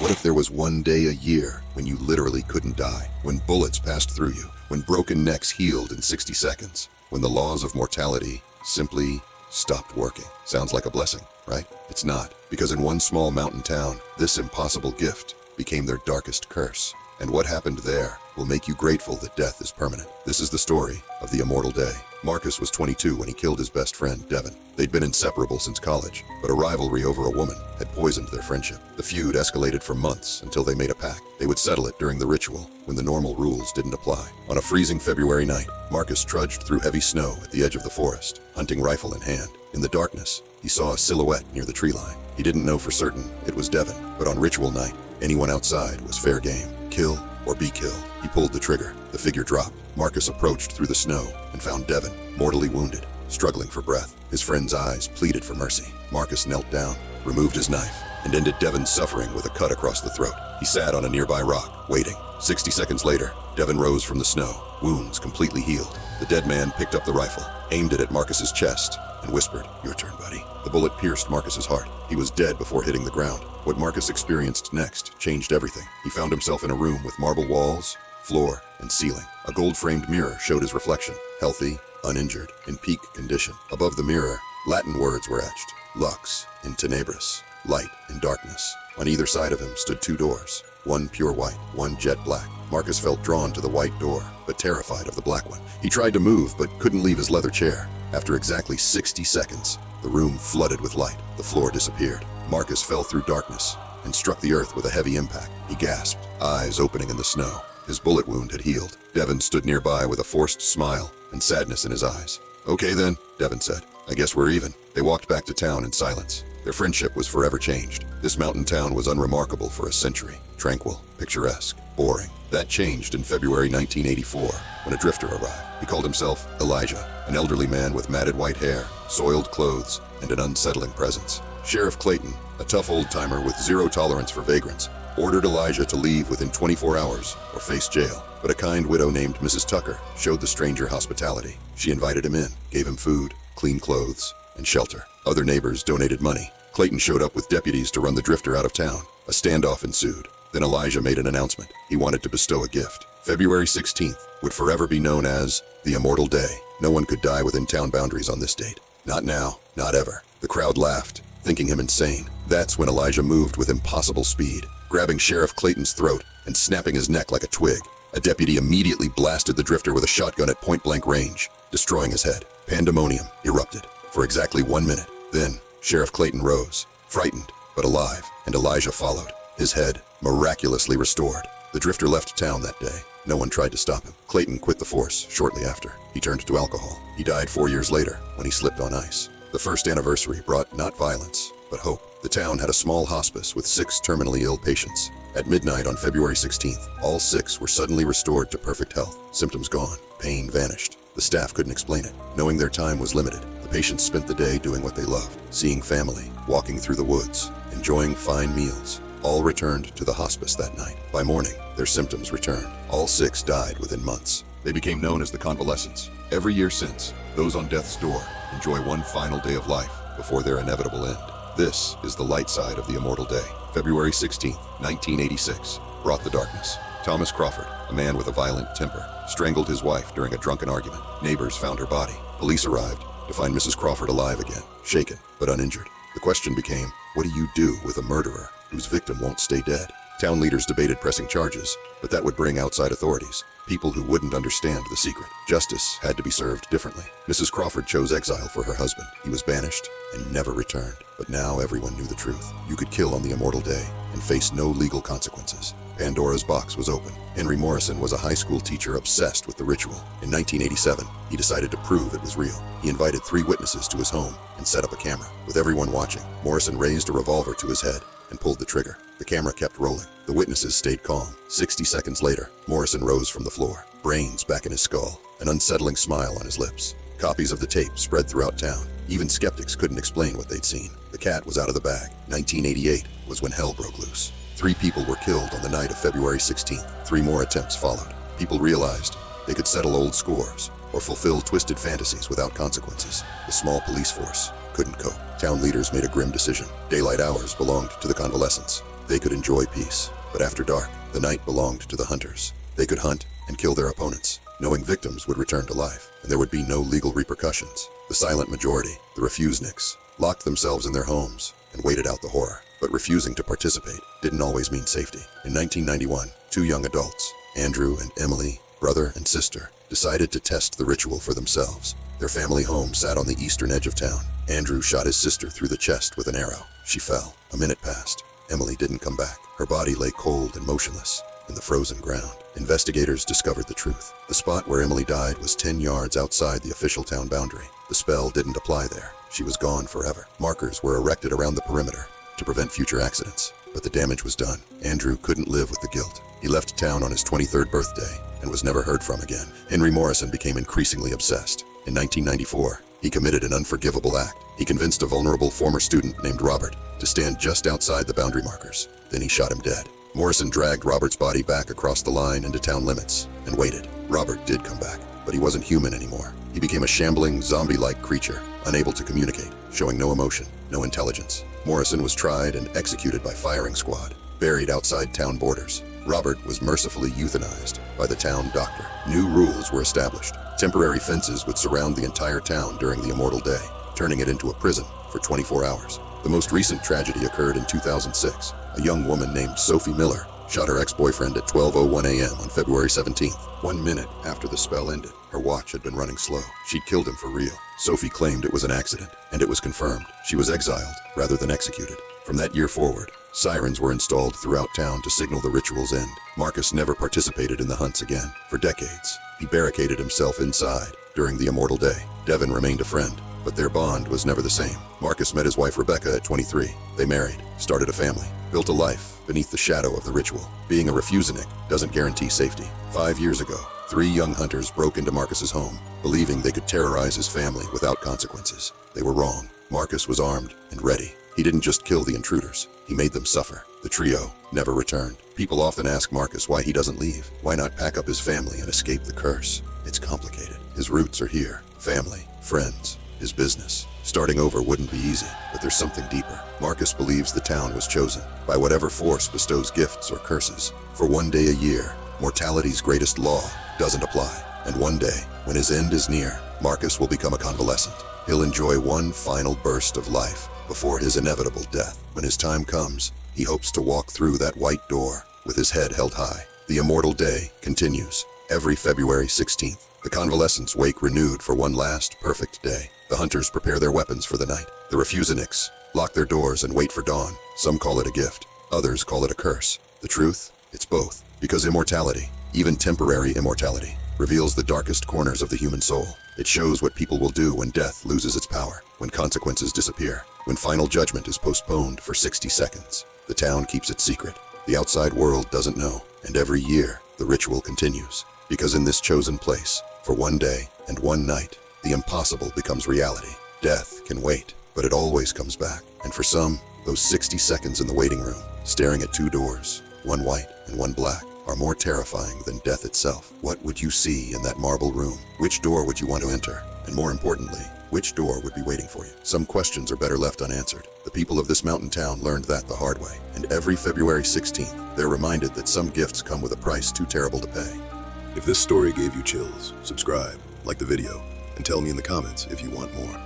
What if there was one day a year when you literally couldn't die, when bullets passed through you, when broken necks healed in 60 seconds, when the laws of mortality simply stopped working? Sounds like a blessing, right? It's not, because in one small mountain town, this impossible gift became their darkest curse. And what happened there will make you grateful that death is permanent. This is the story of the Immortal Day. Marcus was 22 when he killed his best friend, Devin. They'd been inseparable since college, but a rivalry over a woman had poisoned their friendship. The feud escalated for months until they made a pact. They would settle it during the ritual, when the normal rules didn't apply. On a freezing February night, Marcus trudged through heavy snow at the edge of the forest, hunting rifle in hand. In the darkness, he saw a silhouette near the tree line. He didn't know for certain it was Devin, but on ritual night, anyone outside was fair game. Kill or be killed. He pulled the trigger. The figure dropped. Marcus approached through the snow and found Devin, mortally wounded, struggling for breath. His friend's eyes pleaded for mercy. Marcus knelt down, removed his knife, and ended Devin's suffering with a cut across the throat. He sat on a nearby rock, waiting. 60 seconds later, Devin rose from the snow, wounds completely healed. The dead man picked up the rifle, aimed it at Marcus's chest, and whispered, "Your turn, buddy." The bullet pierced Marcus's heart. He was dead before hitting the ground. What Marcus experienced next changed everything. He found himself in a room with marble walls, floor, and ceiling. A gold-framed mirror showed his reflection, healthy, uninjured, in peak condition. Above the mirror, Latin words were etched, lux in tenebris, light in darkness. On either side of him stood two doors, one pure white, one jet black. Marcus felt drawn to the white door, but terrified of the black one. He tried to move, but couldn't leave his leather chair. After exactly 60 seconds, the room flooded with light. The floor disappeared. Marcus fell through darkness and struck the earth with a heavy impact. He gasped, eyes opening in the snow. His bullet wound had healed. Devin stood nearby with a forced smile and sadness in his eyes. "Okay then," Devin said. "I guess we're even." They walked back to town in silence. Their friendship was forever changed. This mountain town was unremarkable for a century. Tranquil, picturesque, boring. That changed in February 1984, when a drifter arrived. He called himself Elijah, an elderly man with matted white hair, soiled clothes, and an unsettling presence. Sheriff Clayton, a tough old-timer with zero tolerance for vagrants, ordered Elijah to leave within 24 hours or face jail. But a kind widow named Mrs. Tucker showed the stranger hospitality. She invited him in, gave him food, clean clothes, and shelter. Other neighbors donated money. Clayton showed up with deputies to run the drifter out of town. A standoff ensued. Then Elijah made an announcement. He wanted to bestow a gift. February 16th would forever be known as the Immortal Day. No one could die within town boundaries on this date. Not now, not ever. The crowd laughed, thinking him insane. That's when Elijah moved with impossible speed, grabbing Sheriff Clayton's throat and snapping his neck like a twig. A deputy immediately blasted the drifter with a shotgun at point-blank range, destroying his head. Pandemonium erupted for exactly 1 minute. Then, Sheriff Clayton rose, frightened but alive, and Elijah followed, his head miraculously restored. The drifter left town that day. No one tried to stop him. Clayton quit the force shortly after. He turned to alcohol. He died 4 years later when he slipped on ice. The first anniversary brought not violence, but hope. The town had a small hospice with 6 terminally ill patients. At midnight on February 16th, all 6 were suddenly restored to perfect health. Symptoms gone. Pain vanished. The staff couldn't explain it. Knowing their time was limited, the patients spent the day doing what they loved, seeing family, walking through the woods, enjoying fine meals. All returned to the hospice that night. By morning, their symptoms returned. All 6 died within months. They became known as the convalescents. Every year since, those on death's door enjoy one final day of life before their inevitable end. This is the light side of the Immortal Day. February 16th, 1986, brought the darkness. Thomas Crawford, a man with a violent temper, strangled his wife during a drunken argument. Neighbors found her body. Police arrived to find Mrs. Crawford alive again, shaken but uninjured. The question became, what do you do with a murderer whose victim won't stay dead? Town leaders debated pressing charges, but that would bring outside authorities, people who wouldn't understand the secret. Justice had to be served differently. Mrs. Crawford chose exile for her husband. He was banished and never returned. But now everyone knew the truth. You could kill on the Immortal Day and face no legal consequences. Pandora's box was open. Henry Morrison was a high school teacher obsessed with the ritual. In 1987, he decided to prove it was real. He invited 3 witnesses to his home and set up a camera. With everyone watching, Morrison raised a revolver to his head and pulled the trigger. The camera kept rolling. The witnesses stayed calm. 60 seconds later, Morrison rose from the floor, brains back in his skull, an unsettling smile on his lips. Copies of the tape spread throughout town. Even skeptics couldn't explain what they'd seen. The cat was out of the bag. 1988 was when hell broke loose. 3 people were killed on the night of February 16th. 3 more attempts followed. People realized they could settle old scores or fulfill twisted fantasies without consequences. The small police force couldn't cope. Town leaders made a grim decision. Daylight hours belonged to the convalescents. they could enjoy peace. But after dark, the night belonged to the hunters. They could hunt and kill their opponents, knowing victims would return to life, and there would be no legal repercussions. The silent majority, the refuseniks, locked themselves in their homes and waited out the horror. But refusing to participate didn't always mean safety. In 1991, two young adults, Andrew and Emily, brother and sister, decided to test the ritual for themselves. Their family home sat on the eastern edge of town. Andrew shot his sister through the chest with an arrow. She fell. A minute passed. Emily didn't come back. Her body lay cold and motionless in the frozen ground. Investigators discovered the truth. The spot where Emily died was 10 yards outside the official town boundary. The spell didn't apply there. She was gone forever. Markers were erected around the perimeter to prevent future accidents, but the damage was done. Andrew couldn't live with the guilt. He left town on his 23rd birthday and was never heard from again. Henry Morrison became increasingly obsessed. In 1994, he committed an unforgivable act. He convinced a vulnerable former student named Robert to stand just outside the boundary markers. Then he shot him dead. Morrison dragged Robert's body back across the line into town limits and waited. Robert did come back, but he wasn't human anymore. He became a shambling, zombie-like creature, unable to communicate, showing no emotion, no intelligence. Morrison was tried and executed by firing squad, buried outside town borders. Robert was mercifully euthanized by the town doctor. New rules were established. Temporary fences would surround the entire town during the Immortal Day, turning it into a prison for 24 hours. The most recent tragedy occurred in 2006. A young woman named Sophie Miller shot her ex-boyfriend at 12:01 a.m. on February 17th. 1 minute after the spell ended, her watch had been running slow. She'd killed him for real. Sophie claimed it was an accident, and it was confirmed. She was exiled rather than executed. From that year forward, sirens were installed throughout town to signal the ritual's end. Marcus never participated in the hunts again. For decades, he barricaded himself inside during the Immortal Day. Devin remained a friend, but their bond was never the same. Marcus met his wife Rebecca at 23. They married, started a family, built a life beneath the shadow of the ritual. Being a refusenik doesn't guarantee safety. 5 years ago, 3 young hunters broke into Marcus's home, believing they could terrorize his family without consequences. They were wrong. Marcus was armed and ready. He didn't just kill the intruders, he made them suffer. The trio never returned. People often ask Marcus why he doesn't leave. Why not pack up his family and escape the curse? It's complicated. His roots are here. Family, friends, his business. Starting over wouldn't be easy, but there's something deeper. Marcus believes the town was chosen by whatever force bestows gifts or curses. For 1 day a year, mortality's greatest law doesn't apply. And one day, when his end is near, Marcus will become a convalescent. He'll enjoy one final burst of life before his inevitable death. When his time comes, he hopes to walk through that white door with his head held high. The Immortal Day continues every February 16th. The convalescents wake renewed for one last perfect day. The hunters prepare their weapons for the night. The refuseniks lock their doors and wait for dawn. Some call it a gift, others call it a curse. The truth? It's both. Because immortality, even temporary immortality, reveals the darkest corners of the human soul. It shows what people will do when death loses its power, when consequences disappear, when final judgment is postponed for 60 seconds. The town keeps it secret. The outside world doesn't know, and every year, the ritual continues. Because in this chosen place, for 1 day and 1 night, the impossible becomes reality. Death can wait, but it always comes back. And for some, those 60 seconds in the waiting room, staring at 2 doors, one white and one black, are more terrifying than death itself. What would you see in that marble room? Which door would you want to enter? And more importantly, which door would be waiting for you? Some questions are better left unanswered. The people of this mountain town learned that the hard way. And every February 16th, they're reminded that some gifts come with a price too terrible to pay. If this story gave you chills, subscribe, like the video, and tell me in the comments if you want more.